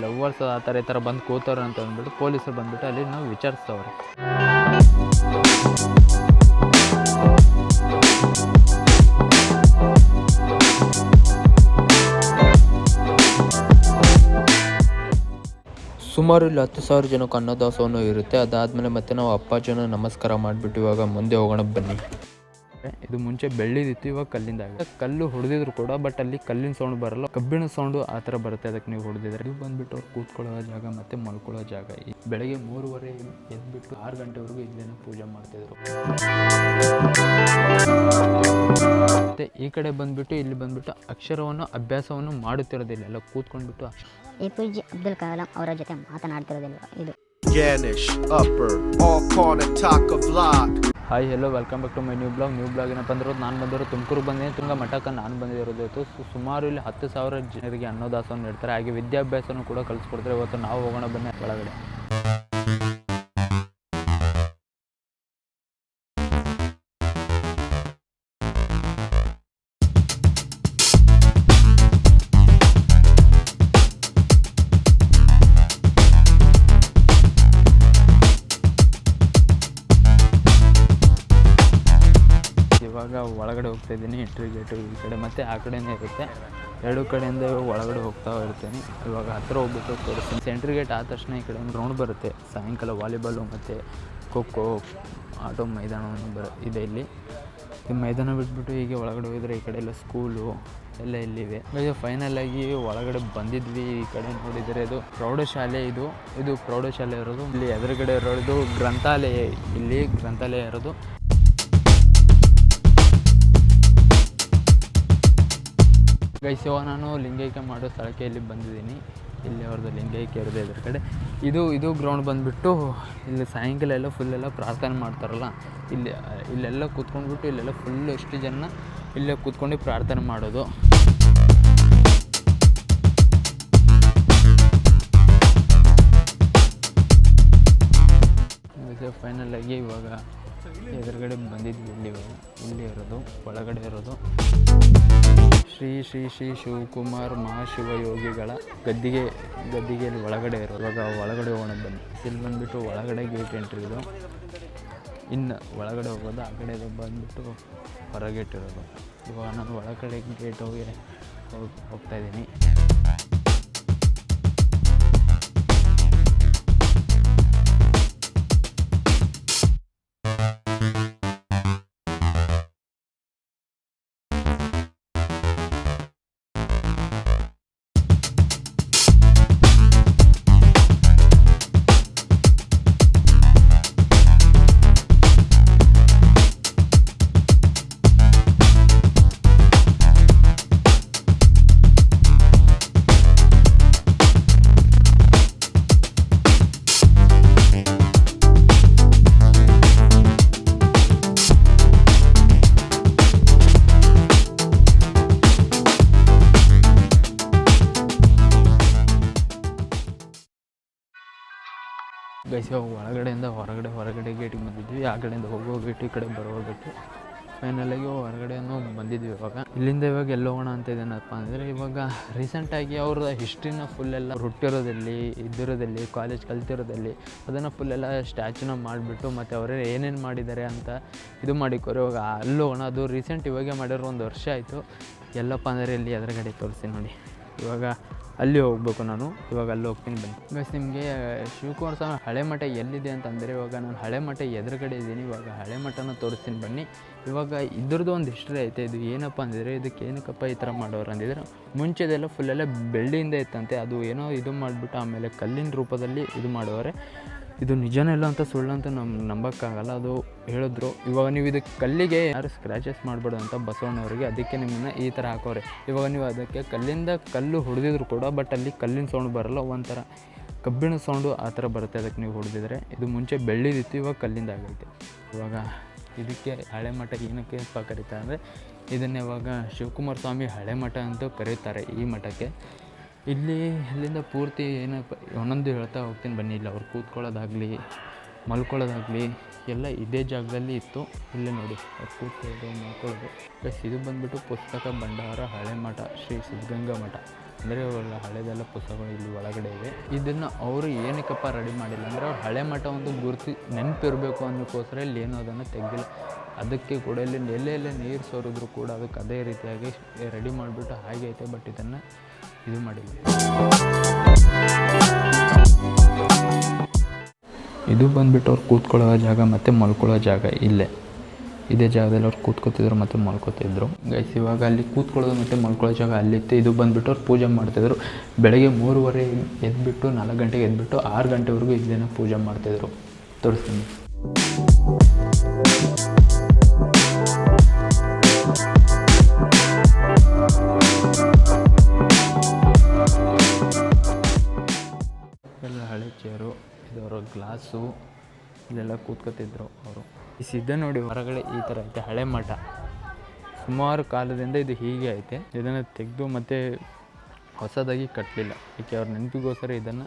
Lovers ಆ ಥರ ಈ ಥರ ಬಂದು ಕೂತವ್ರೆ ಅಂತ ಅಂದ್ಬಿಟ್ಟು ಪೊಲೀಸರು ಬಂದುಬಿಟ್ಟು ಅಲ್ಲಿ ನಾವು ವಿಚಾರಿಸ್ತವ್ರೆ. ಸುಮಾರು ಇಲ್ಲಿ 10,000 ಜನಕ್ಕೆ ಅನ್ನದಾಸೋಹ ಇರುತ್ತೆ. ಅದಾದಮೇಲೆ ಮತ್ತೆ ನಾವು ಅಪ್ಪಾಜಿನ ನಮಸ್ಕಾರ ಮಾಡಿಬಿಟ್ಟು ಇವಾಗ ಮುಂದೆ ಹೋಗೋಣ ಬನ್ನಿ. ಇದು ಮುಂಚೆ ಬೆಳ್ಳಿದಿತ್ತು, ಇವಾಗ ಕಲ್ಲಿಂದ ಆಗಿದೆ. ಕಲ್ಲು ಹೊಡೆದಿದ್ರು ಕೂಡ ಬಟ್ ಅಲ್ಲಿ ಕಲ್ಲಿನ ಸೌಂಡ್ ಬರಲ್ಲ, ಕಬ್ಬಿಣ ಸೌಂಡು ಆ ಥರ ಬರುತ್ತೆ. ಅದಕ್ಕೆ ನೀವು ಹೊಡೆದಿದ್ರೆ ಇದು ಬಂದುಬಿಟ್ಟು ಅವ್ರು ಕೂತ್ಕೊಳ್ಳೋ ಜಾಗ ಮತ್ತು ಮಲ್ಕೊಳ್ಳೋ ಜಾಗ. ಬೆಳಗ್ಗೆ 3:30 ಎದ್ಬಿಟ್ಟು 6 ಗಂಟೆವರೆಗೂ ಇಲ್ಲೇನೆ ಪೂಜೆ ಮಾಡ್ತಿದ್ರು. ಮತ್ತು ಈ ಕಡೆ ಬಂದುಬಿಟ್ಟು ಇಲ್ಲಿ ಬಂದುಬಿಟ್ಟು ಅಕ್ಷರವನ್ನು ಅಭ್ಯಾಸವನ್ನು ಮಾಡುತ್ತಿರೋದಿಲ್ಲ, ಎಲ್ಲ ಕೂತ್ಕೊಂಡ್ಬಿಟ್ಟು APJ ಅಬ್ದುಲ್ ಕಲಾಂ ಅವರ ಜೊತೆ ಮಾತನಾಡ್ತಿರೋದಿಲ್ಲ. ಇದು Ganish upper all corner taco block. Hi hello welcome back to my new blog. ಏನಪ್ಪ ಅಂದಿರೋದು ನಾನು ಬಂದಿರೋದು ತುಮಕೂರು ಬಂದಿದ್ದೀನಿ. ತುಂಗ ಮಠಕ್ಕೆ ನಾನು ಬಂದಿರೋದು ಸುಮಾರು ಇಲ್ಲಿ 10,000 ಜನರಿಗೆ ಅನ್ನದಾಸವನ್ನು ನೀಡ್ತಾರೆ, ಹಾಗೆ ವಿದ್ಯಾಭ್ಯಾಸನೂ ಕೂಡ ಕಲಿಸ್ಕೊಡ್ತಾರೆ. ಇವತ್ತು ನಾವು ಹೋಗೋಣ ಬನ್ನಿ ಒಳಗಡೆ. ಇವಾಗ ಒಳಗಡೆ ಹೋಗ್ತಾ ಇದ್ದೀನಿ. ಎಂಟ್ರಿ ಗೇಟು ಈ ಕಡೆ ಮತ್ತು ಆ ಕಡೆಯೇ ಇರುತ್ತೆ, ಎರಡು ಕಡೆಯಿಂದ ಒಳಗಡೆ ಹೋಗ್ತಾ ಇರ್ತೀನಿ. ಇವಾಗ ಹತ್ತಿರ ಹೋಗ್ಬಿಟ್ಟು ತೋರಿಸ್ತೀನಿ. ಎಂಟ್ರಿ ಗೇಟ್ ಆದ ತಕ್ಷಣ ಈ ಕಡೆ ಒಂದು ಗ್ರೌಂಡ್ ಬರುತ್ತೆ. ಸಾಯಂಕಾಲ ವಾಲಿಬಾಲು ಮತ್ತು ಖೋಖೋ ಆಟೋ ಮೈದಾನವನ್ನು ಇದೆ ಇಲ್ಲಿ. ಈ ಮೈದಾನ ಬಿಟ್ಬಿಟ್ಟು ಹೀಗೆ ಒಳಗಡೆ ಹೋಗಿದ್ರೆ ಈ ಕಡೆ ಎಲ್ಲ ಸ್ಕೂಲು ಎಲ್ಲ ಇಲ್ಲಿವೆ. ಈಗ ಫೈನಲ್ ಆಗಿ ಒಳಗಡೆ ಬಂದಿದ್ವಿ. ಈ ಕಡೆ ನೋಡಿದರೆ ಇದು ಪ್ರೌಢಶಾಲೆ, ಇದು ಪ್ರೌಢಶಾಲೆ ಇರೋದು. ಇಲ್ಲಿ ಎದುರುಗಡೆ ಇರೋದು ಗ್ರಂಥಾಲಯ, ಇಲ್ಲಿ ಗ್ರಂಥಾಲಯ ಇರೋದು. ಗೈಸ್ ಇವಾಗ ನಾನು ಲಿಂಗೈಕ್ಯ ಮಾಡೋ ಸ್ಥಳಕ್ಕೆ ಇಲ್ಲಿ ಬಂದಿದ್ದೀನಿ. ಇಲ್ಲಿ ಅವ್ರದ್ದು ಲಿಂಗೈಕ್ಯ ಇರೋದು ಇದ್ರ ಕಡೆ. ಇದು ಗ್ರೌಂಡ್ ಬಂದುಬಿಟ್ಟು ಇಲ್ಲಿ ಸಾಯಂಕಾಲ ಎಲ್ಲ ಫುಲ್ಲೆಲ್ಲ ಪ್ರಾರ್ಥನೆ ಮಾಡ್ತಾರಲ್ಲ, ಇಲ್ಲೆಲ್ಲ ಕೂತ್ಕೊಂಡ್ಬಿಟ್ಟು ಇಲ್ಲೆಲ್ಲ ಫುಲ್ ಎಷ್ಟು ಜನ ಇಲ್ಲೇ ಕೂತ್ಕೊಂಡು ಪ್ರಾರ್ಥನೆ ಮಾಡೋದು. ಫೈನಲ್ ಆಗಿ ಇವಾಗ ಎದುರುಗಡೆ ಬಂದಿದ್ವಿ. ಇಲ್ಲಿ ಇರೋದು ಒಳಗಡೆ ಇರೋದು ಶ್ರೀ ಶ್ರೀ ಶ್ರೀ ಶಿವಕುಮಾರ್ ಮಹಾಶಿವಯೋಗಿಗಳ ಗದ್ದಿಗೆಯಲ್ಲಿ ಒಳಗಡೆ ಇರೋದು. ಇವಾಗ ಒಳಗಡೆ ಹೋಗೋಣ ಬನ್ನಿ. ಇಲ್ಲಿ ಬಂದುಬಿಟ್ಟು ಒಳಗಡೆ ಗೇಟ್ ಎಂಟ್ರಿ ಇದು. ಇನ್ನು ಒಳಗಡೆ ಹೋಗೋದು ಆ ಕಡೆ ಬಂದುಬಿಟ್ಟು ಹೊರಗೇಟ್ ಇರೋದು. ಇವಾಗ ನಾನು ಒಳಗಡೆ ಗೇಟ್ ಹೋಗ್ತಾಯಿದ್ದೀನಿ. ಗೈಸ್ ಒಳಗಡೆಯಿಂದ ಹೊರಗಡೆ ಗೇಟಿಗೆ ಬಂದಿದ್ವಿ. ಆ ಕಡೆಯಿಂದ ಹೋಗೋ ಗೇಟು, ಈ ಕಡೆ ಬರೋ ಗೇಟು. ಫೈನಲಾಗಿ ಹೊರಗಡೆನೂ ಬಂದಿದ್ವಿ. ಇಲ್ಲಿಂದ ಇವಾಗ ಎಲ್ಲಿ ಹೋಗೋಣ ಅಂತ ಇದೇನಪ್ಪ ಅಂದರೆ, ಇವಾಗ ರೀಸೆಂಟಾಗಿ ಅವ್ರ ಹಿಸ್ಟ್ರಿನ ಫುಲ್ಲೆಲ್ಲ ಹುಟ್ಟಿರೋದಲ್ಲಿ ಇದ್ದಿರೋದಲ್ಲಿ ಕಾಲೇಜ್ ಕಲ್ತಿರೋದಲ್ಲಿ ಅದನ್ನು ಫುಲ್ಲೆಲ್ಲ ಸ್ಟ್ಯಾಚ್ಯೂನ ಮಾಡಿಬಿಟ್ಟು ಮತ್ತು ಅವರೇ ಏನೇನು ಮಾಡಿದ್ದಾರೆ ಅಂತ ಇದು ಮಾಡಿಕೋರು. ಇವಾಗ ಅಲ್ಲಿ ಹೋಗೋಣ. ಅದು ರೀಸೆಂಟ್ ಇವಾಗೆ ಮಾಡಿರೋ 1 ವರ್ಷ ಆಯಿತು. ಎಲ್ಲಪ್ಪ ಅಂದರೆ ಇಲ್ಲಿ ಎದುರುಗಡೆ ತೋರಿಸಿ ನೋಡಿ. ಇವಾಗ ಅಲ್ಲಿ ಹೋಗಬೇಕು ನಾನು. ಇವಾಗ ಅಲ್ಲಿ ಹೋಗ್ತೀನಿ ಬನ್ನಿ. ಗೈಸ್ ನಿಮಗೆ ಶಿವಕುಮಾರ ಸ್ವಾಮಿ ಹಳೆ ಮಠ ಎಲ್ಲಿದೆ ಅಂತಂದರೆ, ಇವಾಗ ನಾನು ಹಳೆ ಮಠ ಎದುರುಗಡೆ ಇದ್ದೀನಿ. ಇವಾಗ ಹಳೆ ಮಠನ ತೋರಿಸ್ತೀನಿ ಬನ್ನಿ. ಇವಾಗ ಇದ್ರದ್ದು ಒಂದು ಹಿಸ್ಟ್ರಿ ಐತೆ. ಇದು ಏನಪ್ಪ ಅಂದಿದ್ರೆ, ಇದಕ್ಕೆ ಏನಕ್ಕಪ್ಪ ಈ ಥರ ಮಾಡೋರು ಅಂದಿದ್ರೆ, ಮುಂಚೆದೆಲ್ಲ ಫುಲ್ಲೆಲ್ಲ ಬೆಳ್ಳಿಯಿಂದ ಇತ್ತಂತೆ. ಅದು ಏನೋ ಇದು ಮಾಡಿಬಿಟ್ಟು ಆಮೇಲೆ ಕಲ್ಲಿನ ರೂಪದಲ್ಲಿ ಇದು ಮಾಡೋರೆ. ಇದು ನಿಜನೆಲ್ಲ ಅಂತ ಸುಳ್ಳು ಅಂತ ನಂಬೋಕ್ಕಾಗಲ್ಲ, ಅದು ಹೇಳಿದ್ರು. ಇವಾಗ ನೀವು ಇದಕ್ಕೆ ಕಲ್ಲಿಗೆ ಯಾರು ಸ್ಕ್ರ್ಯಾಚಸ್ ಮಾಡಬೇಡ ಅಂತ ಬಸವಣ್ಣವರಿಗೆ, ಅದಕ್ಕೆ ನಿಮ್ಮನ್ನ ಈ ಥರ ಹಾಕೋರೆ. ಇವಾಗ ನೀವು ಅದಕ್ಕೆ ಕಲ್ಲು ಹೊಡೆದಿದ್ರು ಕೂಡ ಬಟ್ ಅಲ್ಲಿ ಕಲ್ಲಿನ ಸೌಂಡ್ ಬರಲ್ಲ, ಒಂಥರ ಕಬ್ಬಿಣ ಸೌಂಡು ಆ ಥರ ಬರುತ್ತೆ ಅದಕ್ಕೆ ನೀವು ಹೊಡೆದಿದ್ರೆ. ಇದು ಮುಂಚೆ ಬೆಳ್ಳಿದಿತ್ತು, ಇವಾಗ ಕಲ್ಲಿಂದ ಆಗೈತೆ. ಇವಾಗ ಇದಕ್ಕೆ ಹಳೆ ಮಠ ಏನಕ್ಕೆ ಕರೀತಾರೆ ಅಂದರೆ, ಇದನ್ನು ಇವಾಗ ಶಿವಕುಮಾರ ಸ್ವಾಮಿ ಹಳೆ ಮಠ ಅಂತ ಕರೀತಾರೆ ಈ ಮಠಕ್ಕೆ. ಇಲ್ಲಿಂದ ಪೂರ್ತಿ ಏನಪ್ಪ ಒಂದೊಂದು ಹೇಳ್ತಾ ಹೋಗ್ತೀನಿ ಬನ್ನಿ. ಇಲ್ಲಿ ಅವ್ರು ಕೂತ್ಕೊಳ್ಳೋದಾಗಲಿ ಮಲ್ಕೊಳ್ಳೋದಾಗಲಿ ಎಲ್ಲ ಇದೇ ಜಾಗದಲ್ಲಿ ಇತ್ತು. ಇಲ್ಲೇ ನೋಡಿ ಅವ್ರು ಕೂತ್ಕೊಳ್ಳೋದು ಮಲ್ಕೊಳ್ಳೋದು. ಪ್ಲಸ್ ಇದು ಬಂದುಬಿಟ್ಟು ಪುಸ್ತಕ ಭಂಡಾರ ಹಳೆ ಮಠ ಶ್ರೀ ಸಿದ್ಧಗಂಗಾ ಮಠ. ಅಂದರೆ ಇವೆಲ್ಲ ಹಳೆದೆಲ್ಲ ಪುಸ್ತಕಗಳು ಇಲ್ಲಿ ಒಳಗಡೆ ಇವೆ. ಇದನ್ನು ಅವರು ಏನಕ್ಕಪ್ಪ ರೆಡಿ ಮಾಡಿಲ್ಲ ಅಂದರೆ ಅವ್ರು ಹಳೆ ಮಠ ಒಂದು ಗುರುತು ನೆನಪಿರಬೇಕು ಅನ್ನೋಕ್ಕೋಸ್ಕರ ಇಲ್ಲಿ ಏನೂ ಅದನ್ನು ತೆಗೆದಿಲ್ಲ. ಅದಕ್ಕೆ ಕೂಡ ಇಲ್ಲಿ ಎಲ್ಲೆಲ್ಲೇ ನೀರು ಸೋರಿದ್ರು ಕೂಡ ಅದಕ್ಕೆ ಅದೇ ರೀತಿಯಾಗಿ ರೆಡಿ ಮಾಡಿಬಿಟ್ಟು ಹಾಗೆ ಐತೆ. ಬಟ್ ಇದನ್ನು ಇದು ಮಾಡಿಲ್ಲ. ಇದು ಬಂದುಬಿಟ್ಟು ಅವ್ರು ಕೂತ್ಕೊಳ್ಳೋ ಜಾಗ ಮತ್ತು ಮಲ್ಕೊಳ್ಳೋ ಜಾಗ ಇಲ್ಲೇ. ಇದೇ ಜಾಗದಲ್ಲಿ ಅವ್ರು ಕೂತ್ಕೋತಿದ್ರು ಮತ್ತು ಮಲ್ಕೋತಿದ್ರು. ಗೈಸ್ ಇವಾಗ ಅಲ್ಲಿ ಕೂತ್ಕೊಳ್ಳೋದು ಮತ್ತು ಮಲ್ಕೊಳ್ಳೋ ಜಾಗ ಅಲ್ಲಿತ್ತು. ಇದು ಬಂದುಬಿಟ್ಟು ಅವ್ರು ಪೂಜೆ ಮಾಡ್ತಿದ್ರು. ಬೆಳಗ್ಗೆ 3:30 ಎದ್ಬಿಟ್ಟು 4 ಗಂಟೆಗೆ ಎದ್ಬಿಟ್ಟು 6 ಗಂಟೆವರೆಗೂ ಇಲ್ಲೇನೋ ಪೂಜೆ ಮಾಡ್ತಿದ್ರು. ತೋರಿಸ್ತೀನಿ. ಎಲ್ಲ ಹಳೆ ಚೇರು, ಇದವರ ಗ್ಲಾಸು, ಇಲ್ಲೆಲ್ಲ ಕೂತ್ಕೋತಿದ್ರು ಅವರು. ಈ ಸಿದ್ಧ ನೋಡಿ ಹೊರಗಡೆ ಈ ಥರ ಐತೆ ಹಳೆ ಮಠ. ಸುಮಾರು ಕಾಲದಿಂದ ಇದು ಹೀಗೆ ಐತೆ. ಇದನ್ನು ತೆಗೆದು ಮತ್ತು ಹೊಸದಾಗಿ ಕಟ್ಟಲಿಲ್ಲ. ಏಕೆ ಅವ್ರ ನೆನಪಿಗೋಸ್ಕರ ಇದನ್ನು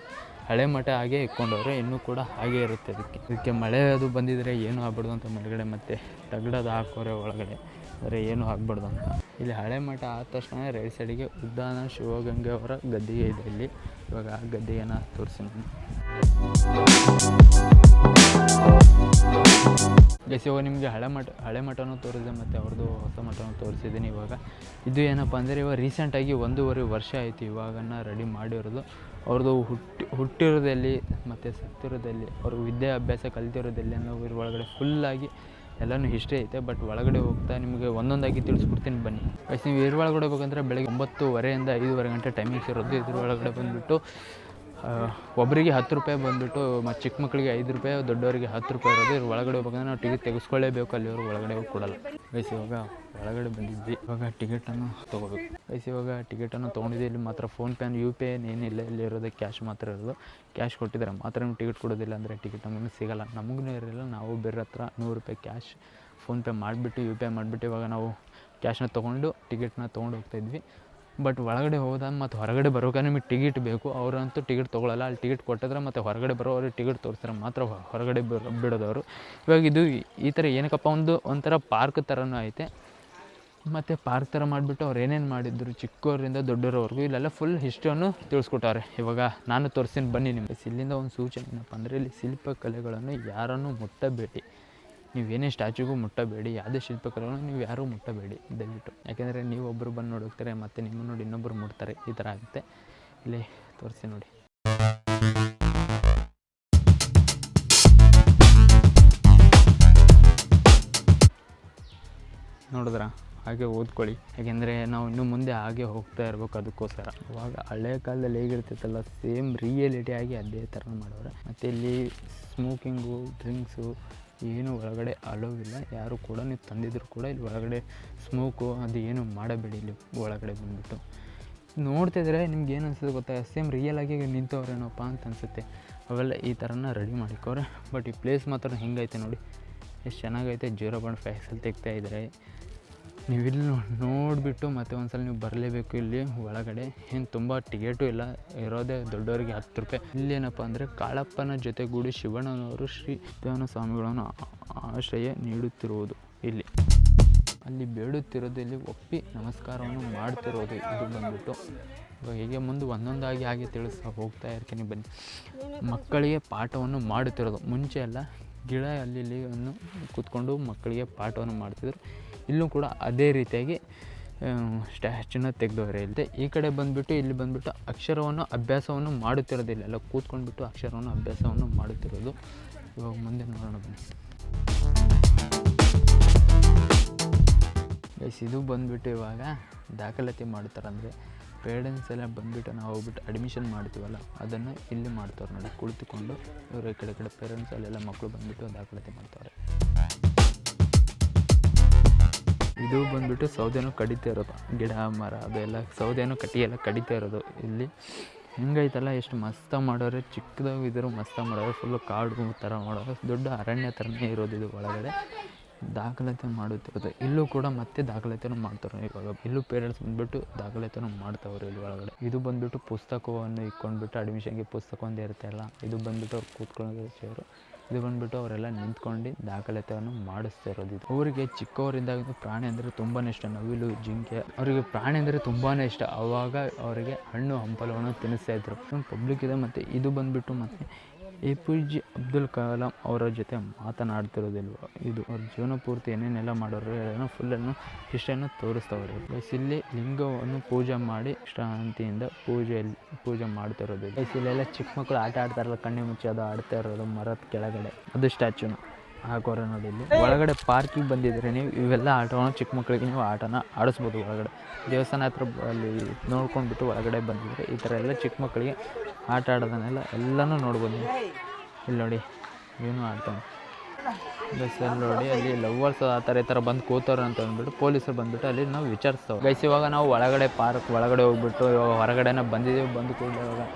ಹಳೆ ಮಠ ಹಾಗೆ ಇಟ್ಕೊಂಡವ್ರೆ. ಇನ್ನೂ ಕೂಡ ಹಾಗೆ ಇರುತ್ತೆ. ಇದಕ್ಕೆ ಮಳೆ ಅದು ಬಂದಿದ್ರೆ ಏನೂ ಆಗ್ಬಾರ್ದು ಅಂತ ಮೇಲ್ಗಡೆ ಮತ್ತು ತಗಡದು ಹಾಕೋರೆ ಒಳಗಡೆ, ಅಂದರೆ ಏನೂ ಆಗ್ಬಾರ್ದು ಅಂತ. ಇಲ್ಲಿ ಹಳೆ ಮಠ ಆದ ತಕ್ಷಣ ರೈಟ್ ಸೈಡಿಗೆ ಉದ್ದಾನ ಶಿವಗಂಗೆ ಅವರ ಗದ್ದಿಗೆ ಇದೆ. ಇಲ್ಲಿ ಇವಾಗ ಆ ಗದ್ದಿಗೆನ ತೋರಿಸ್ತೀನಿ. ಇವಾಗ ನಿಮಗೆ ಹಳೆ ಮಠನೂ ತೋರಿಸಿದೆ ಮತ್ತು ಅವ್ರದ್ದು ಹೊಸ ಮಠನೂ ತೋರಿಸಿದ್ದೀನಿ. ಇವಾಗ ಇದು ಏನಪ್ಪ ಅಂದರೆ ಇವಾಗ ರೀಸೆಂಟಾಗಿ 1.5 ವರ್ಷ ಆಯಿತು ಇವಾಗನ್ನು ರೆಡಿ ಮಾಡಿರೋದು. ಅವ್ರದ್ದು ಹುಟ್ಟಿರೋದಲ್ಲಿ ಮತ್ತು ಸತ್ತಿರೋದಲ್ಲಿ, ಅವರು ವಿದ್ಯಾಭ್ಯಾಸ ಕಲಿತಿರೋದಲ್ಲಿ ಅನ್ನೋ ಒಳಗಡೆ ಫುಲ್ಲಾಗಿ ಎಲ್ಲನೂ ಹಿಸ್ಟ್ರಿ ಐತೆ. ಬಟ್ ಒಳಗಡೆ ಹೋಗ್ತಾ ನಿಮಗೆ ಒಂದೊಂದಾಗಿ ತಿಳಿಸ್ಬಿಡ್ತೀನಿ ಬನ್ನಿ. ನೀವು ಇದ್ರ ಒಳಗಡೆ ಹೋಗಂದ್ರೆ ಬೆಳಗ್ಗೆ 9:30 ಇಂದ 5:30 ಗಂಟೆ ಟೈಮಿಂಗ್ಸ್ ಇರೋದು. ಇದ್ರ ಒಳಗಡೆ ಬಂದುಬಿಟ್ಟು ಒಬ್ಬರಿಗೆ 10 ರೂಪಾಯಿ ಬಂದುಬಿಟ್ಟು, ಮತ್ತು ಚಿಕ್ಕ ಮಕ್ಕಳಿಗೆ 5 ರೂಪಾಯಿ, ದೊಡ್ಡವರಿಗೆ 10 ರೂಪಾಯಿ ಇರೋದು. ಇದ್ರ ಒಳಗಡೆ ಹೋಗ್ಬೇಕಂದ್ರೆ ನಾವು ಟಿಕೆಟ್ ತೆಗೆಸ್ಕೊಳ್ಳೇಬೇಕು. ಅಲ್ಲಿವರು ಒಳಗಡೆ ಹೋಗಿ ಕೊಡಲ್ಲ. ಇವಾಗ ಒಳಗಡೆ ಬಂದಿದ್ವಿ. ಇವಾಗ ಟಿಕೆಟನ್ನು ತೊಗೋಬೇಕು. ಇವಾಗ ಟಿಕೆಟನ್ನು ತೊಗೊಂಡಿದ್ವಿ. ಇಲ್ಲಿ ಮಾತ್ರ ಫೋನ್ಪೇ UPI ಏನಿಲ್ಲ. ಇಲ್ಲಿ ಇರೋದು ಕ್ಯಾಶ್ ಮಾತ್ರ ಇರೋದು. ಕ್ಯಾಶ್ ಕೊಟ್ಟಿದ್ದಾರೆ ಮಾತ್ರ ನಿಮ್ಗೆ ಟಿಕೆಟ್ ಕೊಡೋದಿಲ್ಲ. ಅಂದರೆ ಟಿಕೆಟ್ ನಮಗೂ ಸಿಗೋಲ್ಲ, ನಮಗೂ ಇರಲಿಲ್ಲ. ನಾವು ಬೇರೆ ಹತ್ರ 100 ರೂಪಾಯಿ ಕ್ಯಾಶ್ ಫೋನ್ಪೇ ಮಾಡಿಬಿಟ್ಟು UPI ಮಾಡಿಬಿಟ್ಟು ಇವಾಗ ನಾವು ಕ್ಯಾಶ್ನ ತೊಗೊಂಡು ಟಿಕೆಟ್ನ ತೊಗೊಂಡು ಹೋಗ್ತಾಯಿದ್ವಿ. ಬಟ್ ಒಳಗಡೆ ಹೋದಾಗ ಮತ್ತು ಹೊರಗಡೆ ಬರೋಕೆ ನಿಮಗೆ ಟಿಕೆಟ್ ಬೇಕು. ಅವರಂತೂ ಟಿಕೆಟ್ ತೊಗೊಳ್ಳಲ್ಲ. ಅಲ್ಲಿ ಟಿಕೆಟ್ ಕೊಟ್ಟಿದ್ರೆ ಮತ್ತು ಹೊರಗಡೆ ಬರೋವ್ರಿಗೆ ಟಿಕೆಟ್ ತೋರಿಸ್ತಾರೆ ಮಾತ್ರ ಹೊರಗಡೆ ಬಿಡೋದವರು. ಇವಾಗ ಇದು ಈ ಥರ ಏನಕ್ಕಪ್ಪ ಒಂಥರ ಪಾರ್ಕ್ ಥರನೂ ಐತೆ. ಮತ್ತು ಪಾರ್ಕ್ ಥರ ಮಾಡಿಬಿಟ್ಟು ಅವ್ರು ಏನೇನು ಮಾಡಿದ್ರು ಚಿಕ್ಕವರಿಂದ ದೊಡ್ಡವರವರೆಗೂ ಇಲ್ಲೆಲ್ಲ ಫುಲ್ ಹಿಸ್ಟ್ರಿಯನ್ನು ತಿಳಿಸ್ಕೊಟ್ಟವ್ರೆ. ಇವಾಗ ನಾನು ತೋರಿಸ್ತೀನಿ ಬನ್ನಿ ನಿಮಗೆ. ಇಲ್ಲಿಂದ ಒಂದು ಸೂಚನೆ ಏನಪ್ಪ ಅಂದರೆ ಇಲ್ಲಿ ಶಿಲ್ಪಕಲೆಗಳನ್ನು ಯಾರನ್ನು ಮುಟ್ಟಬೇಡಿ. ನೀವೇನೇ ಸ್ಟ್ಯಾಚ್ಯೂಗೂ ಮುಟ್ಟಬೇಡಿ. ಯಾವುದೇ ಶಿಲ್ಪಕಲೆಗಳನ್ನು ನೀವು ಯಾರೂ ಮುಟ್ಟಬೇಡಿ ದಯವಿಟ್ಟು. ಯಾಕೆಂದರೆ ನೀವೊಬ್ಬರು ಬಂದು ನೋಡೋಗ್ತಾರೆ ಮತ್ತು ನಿಮ್ಮ ನೋಡಿ ಇನ್ನೊಬ್ಬರು ಮುಟ್ತಾರೆ. ಈ ಥರ ಆಗುತ್ತೆ. ಇಲ್ಲಿ ತೋರಿಸಿ ನೋಡಿ. ನೋಡಿದ್ರ ಹಾಗೆ ಓದ್ಕೊಳ್ಳಿ. ಯಾಕೆಂದರೆ ನಾವು ಇನ್ನೂ ಮುಂದೆ ಹಾಗೆ ಹೋಗ್ತಾ ಇರ್ಬೇಕು. ಅದಕ್ಕೋಸ್ಕರ ಇವಾಗ ಹಳೆ ಕಾಲದಲ್ಲಿ ಹೇಗಿರ್ತಿತ್ತಲ್ಲ ಸೇಮ್ ರಿಯಾಲಿಟಿ ಆಗಿ ಅದೇ ಥರ ಮಾಡೋರೆ. ಮತ್ತು ಇಲ್ಲಿ ಸ್ಮೋಕಿಂಗು, ಡ್ರಿಂಕ್ಸು ಏನು ಒಳಗಡೆ ಅಲೋವಿಲ್ಲ. ಯಾರು ಕೂಡ ನೀವು ತಂದಿದ್ರು ಕೂಡ ಇಲ್ಲಿ ಒಳಗಡೆ ಸ್ಮೋಕು ಅದು ಏನು ಮಾಡಬೇಡಿ. ಇಲ್ಲಿ ಒಳಗಡೆ ಬಂದುಬಿಟ್ಟು ನೋಡ್ತಿದ್ರೆ ನಿಮ್ಗೆ ಏನು ಅನಿಸುತ್ತೆ ಗೊತ್ತಾ, ಸೇಮ್ ರಿಯಲ್ ಆಗಿ ನಿಂತವ್ರೇನಪ್ಪ ಅಂತ ಅನಿಸುತ್ತೆ. ಅವೆಲ್ಲ ಈ ಥರನ ರೆಡಿ ಮಾಡಿಕೋರೆ. ಬಟ್ ಈ ಪ್ಲೇಸ್ ಮಾತ್ರ ಹೆಂಗೈತೆ ನೋಡಿ, ಎಷ್ಟು ಚೆನ್ನಾಗೈತೆ. 0.5 ತೆಗ್ತಾ ಇದ್ದಾರೆ. ನೀವು ಇಲ್ಲಿ ನೋಡಿಬಿಟ್ಟು ಮತ್ತೆ ಒಂದು ಸಲ ನೀವು ಬರಲೇಬೇಕು. ಇಲ್ಲಿ ಒಳಗಡೆ ಏನು ತುಂಬ ಟಿಕೆಟು ಇಲ್ಲ. ಇರೋದೇ ದೊಡ್ಡವರಿಗೆ 10 ರೂಪಾಯಿ. ಇಲ್ಲೇನಪ್ಪ ಅಂದರೆ ಕಾಳಪ್ಪನ ಜೊತೆಗೂಡಿ ಶಿವಣ್ಣನವರು ಶ್ರೀ ಸತ್ಯಾನಂದ ಸ್ವಾಮಿಗಳನ್ನು ಆಶ್ರಯ ನೀಡುತ್ತಿರುವುದು. ಇಲ್ಲಿ ಅಲ್ಲಿ ಬೇಡುತ್ತಿರೋದು, ಇಲ್ಲಿ ಒಪ್ಪಿ ನಮಸ್ಕಾರವನ್ನು ಮಾಡ್ತಿರೋದು. ಇದು ಬಂದುಬಿಟ್ಟು ಇವಾಗ ಹೀಗೆ ಮುಂದೆ ಒಂದೊಂದಾಗಿ ಹಾಗೆ ತಿಳಿಸ್ತಾ ಹೋಗ್ತಾ ಇರ್ತೀನಿ ಬನ್ನಿ. ಮಕ್ಕಳಿಗೆ ಪಾಠವನ್ನು ಮಾಡುತ್ತಿರೋದು. ಮುಂಚೆ ಎಲ್ಲ ಗಿಡ ಅಲ್ಲಿ ಅನ್ನು ಕೂತ್ಕೊಂಡು ಮಕ್ಕಳಿಗೆ ಪಾಠವನ್ನು ಮಾಡ್ತಿದ್ರು. ಇಲ್ಲೂ ಕೂಡ ಅದೇ ರೀತಿಯಾಗಿ ಸ್ಟ್ಯಾಚ್ಯೂನ ತೆಗೆದವರೇ ಇಲ್ಲದೆ ಈ ಕಡೆ ಬಂದುಬಿಟ್ಟು ಇಲ್ಲಿ ಬಂದುಬಿಟ್ಟು ಅಕ್ಷರವನ್ನು ಅಭ್ಯಾಸವನ್ನು ಮಾಡುತ್ತಿರೋದು. ಇಲ್ಲೆಲ್ಲ ಕೂತ್ಕೊಂಡ್ಬಿಟ್ಟು ಅಕ್ಷರವನ್ನು ಅಭ್ಯಾಸವನ್ನು ಮಾಡುತ್ತಿರೋದು. ಇವಾಗ ಮುಂದೆ ನೋಡೋಣ ಬನ್ನಿ. ಗೈಸ್ ಇದು ಬಂದುಬಿಟ್ಟು ಇವಾಗ ದಾಖಲಾತಿ ಮಾಡ್ತಾರೆ. ಅಂದರೆ ಪೇರೆಂಟ್ಸ್ ಎಲ್ಲ ಬಂದುಬಿಟ್ಟು ನಾವು ಹೋಗ್ಬಿಟ್ಟು ಅಡ್ಮಿಷನ್ ಮಾಡ್ತೀವಲ್ಲ ಅದನ್ನು ಇಲ್ಲಿ ಮಾಡ್ತಾರೆ ನೋಡಿ. ಕುಳಿತುಕೊಂಡು ಇವರು ಈ ಕಡೆ ಪೇರೆಂಟ್ಸ್ ಅಲ್ಲೆಲ್ಲ ಮಕ್ಕಳು ಬಂದುಬಿಟ್ಟು ದಾಖಲಾತಿ ಮಾಡ್ತಾರೆ. ಇದು ಬಂದುಬಿಟ್ಟು ಸೌದೆನೂ ಕಡಿತಾ ಇರೋದು. ಗಿಡ ಮರ ಅದೆಲ್ಲ ಸೌದೆನೂ ಕಡಿತಾ ಇರೋದು. ಇಲ್ಲಿ ಹಿಂಗೈತಲ್ಲ ಎಷ್ಟು ಮಸ್ತ ಮಾಡೋರೆ. ಚಿಕ್ಕದಾಗಿ ಇದ್ದರೂ ಮಸ್ತ ಮಾಡೋರು. ಫುಲ್ಲು ಕಾಡು ಥರ ಮಾಡೋರು. ದೊಡ್ಡ ಅರಣ್ಯ ಥರನೇ ಇರೋದು. ಇದು ಒಳಗಡೆ ದಾಖಲಾತಿ ಮಾಡುತ್ತಿರೋದು. ಇಲ್ಲೂ ಕೂಡ ಮತ್ತೆ ದಾಖಲಾತಿಯನ್ನು ಮಾಡ್ತಾರೆ. ಇವಾಗ ಇಲ್ಲೂ ಪೇರೆಂಟ್ಸ್ ಬಂದುಬಿಟ್ಟು ದಾಖಲಾತಿಯನ್ನು ಮಾಡ್ತಾವ್ರೆ ಇಲ್ಲಿ ಒಳಗಡೆ. ಇದು ಬಂದುಬಿಟ್ಟು ಪುಸ್ತಕವನ್ನು ಇಟ್ಕೊಂಡ್ಬಿಟ್ಟು ಅಡ್ಮಿಷನ್ಗೆ ಪುಸ್ತಕ ಒಂದೇ ಇರುತ್ತೆ ಅಲ್ಲ. ಇದು ಬಂದುಬಿಟ್ಟು ಅವ್ರು ಕೂತ್ಕೊಂಡಿರೋ ಚೇರು. ಇದು ಬಂದುಬಿಟ್ಟು ಅವರೆಲ್ಲ ನಿಂತ್ಕೊಂಡು ದಾಖಲಾತಿಯನ್ನು ಮಾಡಿಸ್ತಾ ಇರೋದು. ಇದು ಅವರಿಗೆ ಚಿಕ್ಕವರಿಂದಾಗಿದ್ದು ಪ್ರಾಣಿ ಅಂದರೆ ತುಂಬಾ ಇಷ್ಟ. ನವಿಲು, ಜಿಂಕೆ, ಅವರಿಗೆ ಪ್ರಾಣಿ ಅಂದರೆ ತುಂಬಾ ಇಷ್ಟ. ಆವಾಗ ಅವರಿಗೆ ಹಣ್ಣು ಹಂಪಲವನ್ನು ತಿನ್ನಿಸ್ತಾಯಿದ್ರು. ಪಬ್ಲಿಕ್ ಇದೆ. ಮತ್ತು ಇದು ಬಂದುಬಿಟ್ಟು ಮತ್ತು APJ ಅಬ್ದುಲ್ ಕಲಾಂ ಅವರ ಜೊತೆ ಮಾತನಾಡ್ತಿರೋದಿಲ್ವ. ಇದು ಅವ್ರ ಜೀವನ ಪೂರ್ತಿ ಏನೇನೆಲ್ಲ ಮಾಡೋರು ಏನೋ ಫುಲ್ಲನ್ನು ಹಿಸ್ಟ್ರಿಯನ್ನು ತೋರಿಸ್ತವ್ರೆ. ಬಸ್ ಇಲ್ಲಿ ಲಿಂಗವನ್ನು ಪೂಜೆ ಮಾಡಿ ಶಾಂತಿಯಿಂದ ಪೂಜೆ ಮಾಡ್ತಿರೋದು. ಬಸ್ ಇಲ್ಲೆಲ್ಲ ಚಿಕ್ಕ ಮಕ್ಕಳು ಆಟ ಆಡ್ತಾರಲ್ಲ, ಕಣ್ಣಿ ಮುಚ್ಚಿ ಅದು ಆಡ್ತಾ ಇರೋದು ಮರದ ಕೆಳಗಡೆ, ಅದು ಸ್ಟ್ಯಾಚ್ಯೂನ ಹಾಕೋರೆ ನೋಡಿ. ಇಲ್ಲಿ ಒಳಗಡೆ ಪಾರ್ಕಿಗೆ ಬಂದಿದ್ರೆ ನೀವು ಇವೆಲ್ಲ ಆಟವನ್ನು ಚಿಕ್ಕ ಮಕ್ಕಳಿಗೆ ನೀವು ಆಟನ ಆಡಿಸ್ಬೋದು. ಒಳಗಡೆ ದೇವಸ್ಥಾನ ಹತ್ರ ಅಲ್ಲಿ ನೋಡ್ಕೊಂಡ್ಬಿಟ್ಟು ಒಳಗಡೆ ಬಂದಿದ್ರೆ ಈ ಥರ ಎಲ್ಲ ಚಿಕ್ಕ ಮಕ್ಕಳಿಗೆ ಆಟ ಆಡೋದನ್ನೆಲ್ಲ ಎಲ್ಲನೂ ನೋಡ್ಬೋದು. ಇಲ್ಲಿ ನೋಡಿ ಇವನು ಆಡ್ತಾನೆ. ಬಸ್ಸಲ್ಲಿ ನೋಡಿ ಅಲ್ಲಿ ಲವ್ವರ್ಸ್ ಆ ಥರ ಬಂದು ಕೂತವ್ರು ಅಂತ ಅಂದ್ಬಿಟ್ಟು ಪೊಲೀಸರು ಬಂದುಬಿಟ್ಟು ಅಲ್ಲಿ ನಾವು ವಿಚಾರಿಸ್ತೇವೆ. ಗೈಸ್ ಇವಾಗ ನಾವು ಒಳಗಡೆ ಪಾರ್ಕ್ ಒಳಗಡೆ ಹೋಗ್ಬಿಟ್ಟು ಇವಾಗ ಹೊರಗಡೆನೇ ಬಂದಿದ್ದೀವಿ. ಬಂದು ಕೂಡಲೇ ಇವಾಗ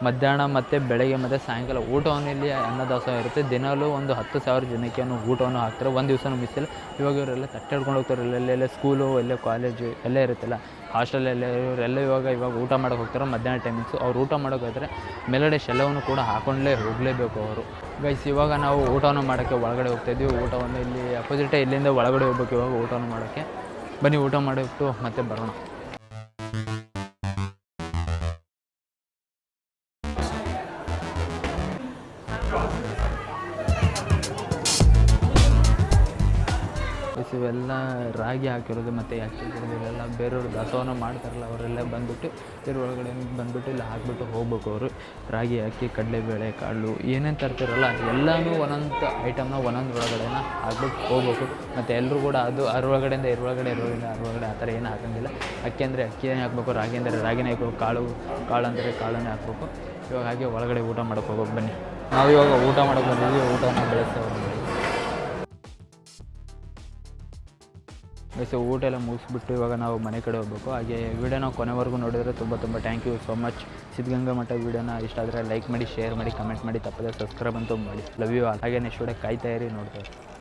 ಮಧ್ಯಾಹ್ನ ಮತ್ತು ಬೆಳಗ್ಗೆ ಮತ್ತು ಸಾಯಂಕಾಲ ಊಟವನ್ನು ಇಲ್ಲಿ ಅನ್ನದಾಸೋಹ ಇರುತ್ತೆ. ದಿನಾಲೂ ಒಂದು 10,000 ಜನಕ್ಕೆ ಊಟವನ್ನು ಹಾಕ್ತಾರೆ. ಒಂದು ದಿವಸನೂ ಮಿಸ್ ಇಲ್ಲ. ಇವಾಗ ಇವರೆಲ್ಲ ತಟ್ಟೆ ಹಿಡ್ಕೊಂಡು ಹೋಗ್ತಾರೆ. ಎಲ್ಲೆಲ್ಲ ಸ್ಕೂಲು, ಎಲ್ಲೇ ಕಾಲೇಜು ಎಲ್ಲ ಇರುತ್ತಲ್ಲ, ಹಾಸ್ಟೆಲಲ್ಲಿ ಇವರೆಲ್ಲ ಇವಾಗ ಊಟ ಮಾಡೋಕೆ ಹೋಗ್ತಾರೆ. ಮಧ್ಯಾಹ್ನ ಟೈಮಿಂಗ್ಸು ಅವ್ರು ಊಟ ಮಾಡೋಕೆ ಹೋದರೆ ಮೇಲ್ಗಡೆ ಶೆಲ್ಲವನ್ನು ಕೂಡ ಹಾಕ್ಕೊಂಡೇ ಹೋಗಲೇಬೇಕು ಅವರು. ಗೈಸ್ ಇವಾಗ ನಾವು ಊಟವನ್ನು ಮಾಡೋಕ್ಕೆ ಒಳಗಡೆ ಹೋಗ್ತಾಯಿದ್ವಿ. ಊಟವನ್ನು ಇಲ್ಲಿ ಅಪೋಸಿಟೇ ಇಲ್ಲಿಂದ ಒಳಗಡೆ ಹೋಗ್ಬೇಕು ಇವಾಗ ಊಟವನ್ನು ಮಾಡೋಕ್ಕೆ. ಬನ್ನಿ ಊಟ ಮಾಡಿಬಿಟ್ಟು ಮತ್ತೆ ಬರೋಣ. ಇವೆಲ್ಲ ರಾಗಿ ಹಾಕಿರೋದು ಮತ್ತು ಅಕ್ಕಿ ಕೊಡೋದು ಇವೆಲ್ಲ ಬೇರೆಯವರು ದಾಸೋಹನ ಮಾಡ್ತಾರಲ್ಲ ಅವರೆಲ್ಲ ಬಂದುಬಿಟ್ಟು ಇದ್ರ ಒಳಗಡೆ ಬಂದುಬಿಟ್ಟು ಇಲ್ಲಿ ಹಾಕ್ಬಿಟ್ಟು ಹೋಗ್ಬೇಕು. ಅವರು ರಾಗಿ, ಅಕ್ಕಿ, ಕಡಲೆಬೇಳೆ, ಕಾಳು ಏನೇನು ತರ್ತಿರಲ್ಲ ಎಲ್ಲನೂ ಒಂದೊಂದು ಐಟಮ್ನ ಒಂದೊಂದು ಒಳಗಡೆನ ಹಾಕ್ಬಿಟ್ಟು ಹೋಗ್ಬೇಕು. ಮತ್ತು ಎಲ್ಲರೂ ಕೂಡ ಅದು ಅರೊಳಗಡೆಯಿಂದ ಇರೊಳಗಡೆ ಆ ಥರ ಏನು ಹಾಕೋಂಗಿಲ್ಲ. ಅಕ್ಕಿ ಅಂದರೆ ಅಕ್ಕಿನೇ ಹಾಕಬೇಕು, ರಾಗಿ ಅಂದರೆ ರಾಗಿನೇ ಹಾಕಬೇಕು, ಕಾಳು ಅಂದರೆ ಕಾಳನ್ನೇ ಹಾಕಬೇಕು. ಇವಾಗ ಹಾಗೆ ಒಳಗಡೆ ಊಟ ಮಾಡೋಕ್ಕೆ ಹೋಗೋಕೆ ಬನ್ನಿ. ನಾವು ಇವಾಗ ಊಟ ಮಾಡೋಕ್ಕೆ ಬಂದಿದ್ದೀವಿ. ಊಟನ ಬೆಳೆಸ್ತೇವೆ. ಬಸ್ ಊಟ ಎಲ್ಲ ಮುಗಿಸ್ಬಿಟ್ಟು ಇವಾಗ ನಾವು ಮನೆ ಕಡೆ ಹೋಗಬೇಕು. ಹಾಗೆ ವೀಡಿಯೋನ ಕೊನೆವರೆಗೂ ನೋಡಿದರೆ ತುಂಬ thank you so much. Siddaganga Mutt ವೀಡಿಯೋನ ಇಷ್ಟ ಆದರೆ ಲೈಕ್ ಮಾಡಿ, ಶೇರ್ ಮಾಡಿ, ಕಮೆಂಟ್ ಮಾಡಿ, ತಪ್ಪದೆ ಸಬ್ಸ್ಕ್ರೈಬ್ ಅಂತೂ ಮಾಡಿ. Love you all. ಹಾಗೆ ನೆಕ್ಸ್ಟ್ ವೀಡಿಯೋ ಕಾಯ್ತಾ ಇರಿ, ನೋಡ್ತಾರೆ.